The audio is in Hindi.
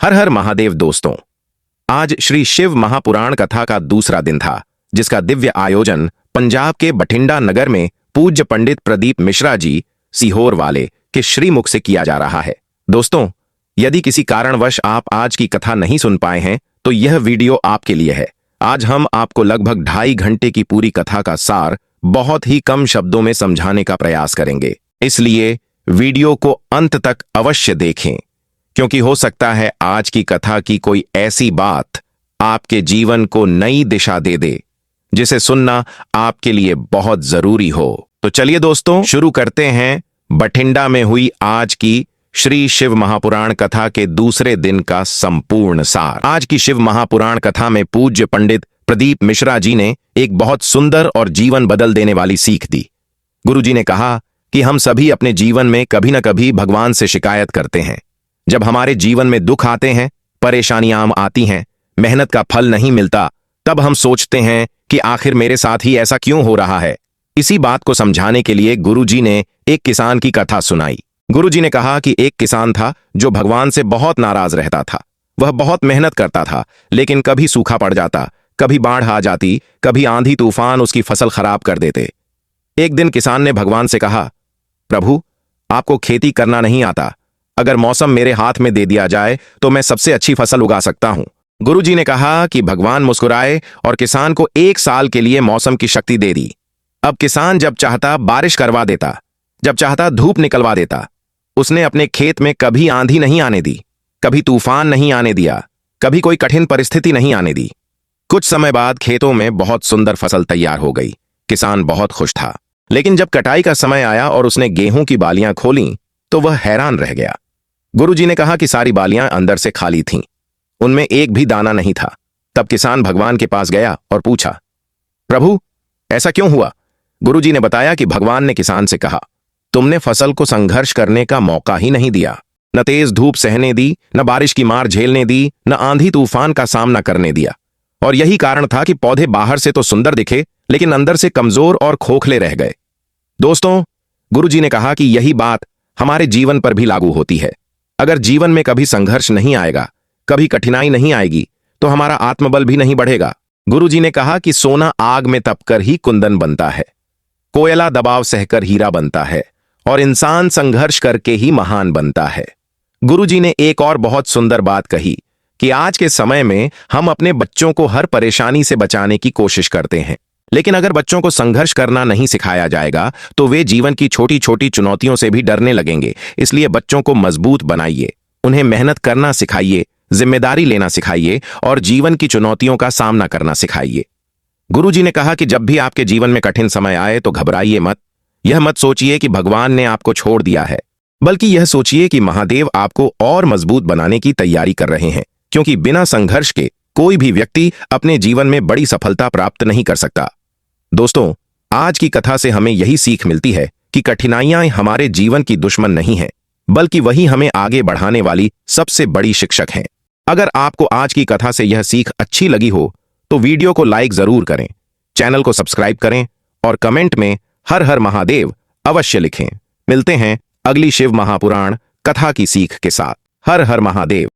हर हर महादेव दोस्तों, आज श्री शिव महापुराण कथा का दूसरा दिन था, जिसका दिव्य आयोजन पंजाब के बठिंडा नगर में पूज्य पंडित प्रदीप मिश्रा जी सीहोर वाले के श्रीमुख से किया जा रहा है। दोस्तों, यदि किसी कारणवश आप आज की कथा नहीं सुन पाए हैं तो यह वीडियो आपके लिए है। आज हम आपको लगभग 2.5 घंटे की पूरी कथा का सार बहुत ही कम शब्दों में समझाने का प्रयास करेंगे, इसलिए वीडियो को अंत तक अवश्य देखें, क्योंकि हो सकता है आज की कथा की कोई ऐसी बात आपके जीवन को नई दिशा दे दे, जिसे सुनना आपके लिए बहुत जरूरी हो। तो चलिए दोस्तों, शुरू करते हैं बठिंडा में हुई आज की श्री शिव महापुराण कथा के दूसरे दिन का संपूर्ण सार। आज की शिव महापुराण कथा में पूज्य पंडित प्रदीप मिश्रा जी ने एक बहुत सुंदर और जीवन बदल देने वाली सीख दी। गुरुजी ने कहा कि हम सभी अपने जीवन में कभी न कभी भगवान से शिकायत करते हैं। जब हमारे जीवन में दुख आते हैं, परेशानियां आती हैं, मेहनत का फल नहीं मिलता, तब हम सोचते हैं कि आखिर मेरे साथ ही ऐसा क्यों हो रहा है। इसी बात को समझाने के लिए गुरुजी ने एक किसान की कथा सुनाई। गुरुजी ने कहा कि एक किसान था जो भगवान से बहुत नाराज रहता था। वह बहुत मेहनत करता था, लेकिन कभी सूखा पड़ जाता, कभी बाढ़ आ जाती, कभी आंधी तूफान उसकी फसल खराब कर देते। एक दिन किसान ने भगवान से कहा, प्रभु, आपको खेती करना नहीं आता। अगर मौसम मेरे हाथ में दे दिया जाए तो मैं सबसे अच्छी फसल उगा सकता हूं। गुरुजी ने कहा कि भगवान मुस्कुराए और किसान को 1 साल के लिए मौसम की शक्ति दे दी। अब किसान जब चाहता बारिश करवा देता, जब चाहता धूप निकलवा देता। उसने अपने खेत में कभी आंधी नहीं आने दी, कभी तूफान नहीं आने दिया, कभी कोई कठिन परिस्थिति नहीं आने दी। कुछ समय बाद खेतों में बहुत सुंदर फसल तैयार हो गई। किसान बहुत खुश था, लेकिन जब कटाई का समय आया और उसने गेहूं की बालियां खोलीं तो वह हैरान रह गया। गुरुजी ने कहा कि सारी बालियां अंदर से खाली थीं, उनमें एक भी दाना नहीं था। तब किसान भगवान के पास गया और पूछा, प्रभु, ऐसा क्यों हुआ? गुरुजी ने बताया कि भगवान ने किसान से कहा, तुमने फसल को संघर्ष करने का मौका ही नहीं दिया। न तेज धूप सहने दी, न बारिश की मार झेलने दी, न आंधी तूफान का सामना करने दिया। और यही कारण था कि पौधे बाहर से तो सुंदर दिखे, लेकिन अंदर से कमजोर और खोखले रह गए। दोस्तों, गुरुजी ने कहा कि यही बात हमारे जीवन पर भी लागू होती है। अगर जीवन में कभी संघर्ष नहीं आएगा, कभी कठिनाई नहीं आएगी, तो हमारा आत्मबल भी नहीं बढ़ेगा। गुरुजी ने कहा कि सोना आग में तपकर ही कुंदन बनता है, कोयला दबाव सहकर हीरा बनता है, और इंसान संघर्ष करके ही महान बनता है। गुरुजी ने एक और बहुत सुंदर बात कही कि आज के समय में हम अपने बच्चों को हर परेशानी से बचाने की कोशिश करते हैं, लेकिन अगर बच्चों को संघर्ष करना नहीं सिखाया जाएगा तो वे जीवन की छोटी छोटी चुनौतियों से भी डरने लगेंगे। इसलिए बच्चों को मजबूत बनाइए, उन्हें मेहनत करना सिखाइए, जिम्मेदारी लेना सिखाइए और जीवन की चुनौतियों का सामना करना सिखाइए। गुरुजी ने कहा कि जब भी आपके जीवन में कठिन समय आए तो घबराइए मत। यह मत सोचिए कि भगवान ने आपको छोड़ दिया है, बल्कि यह सोचिए कि महादेव आपको और मजबूत बनाने की तैयारी कर रहे हैं, क्योंकि बिना संघर्ष के कोई भी व्यक्ति अपने जीवन में बड़ी सफलता प्राप्त नहीं कर सकता। दोस्तों, आज की कथा से हमें यही सीख मिलती है कि कठिनाइयां हमारे जीवन की दुश्मन नहीं हैं, बल्कि वही हमें आगे बढ़ाने वाली सबसे बड़ी शिक्षक हैं। अगर आपको आज की कथा से यह सीख अच्छी लगी हो तो वीडियो को लाइक जरूर करें, चैनल को सब्सक्राइब करें और कमेंट में हर हर महादेव अवश्य लिखें। मिलते हैं अगली शिव महापुराण कथा की सीख के साथ। हर हर महादेव।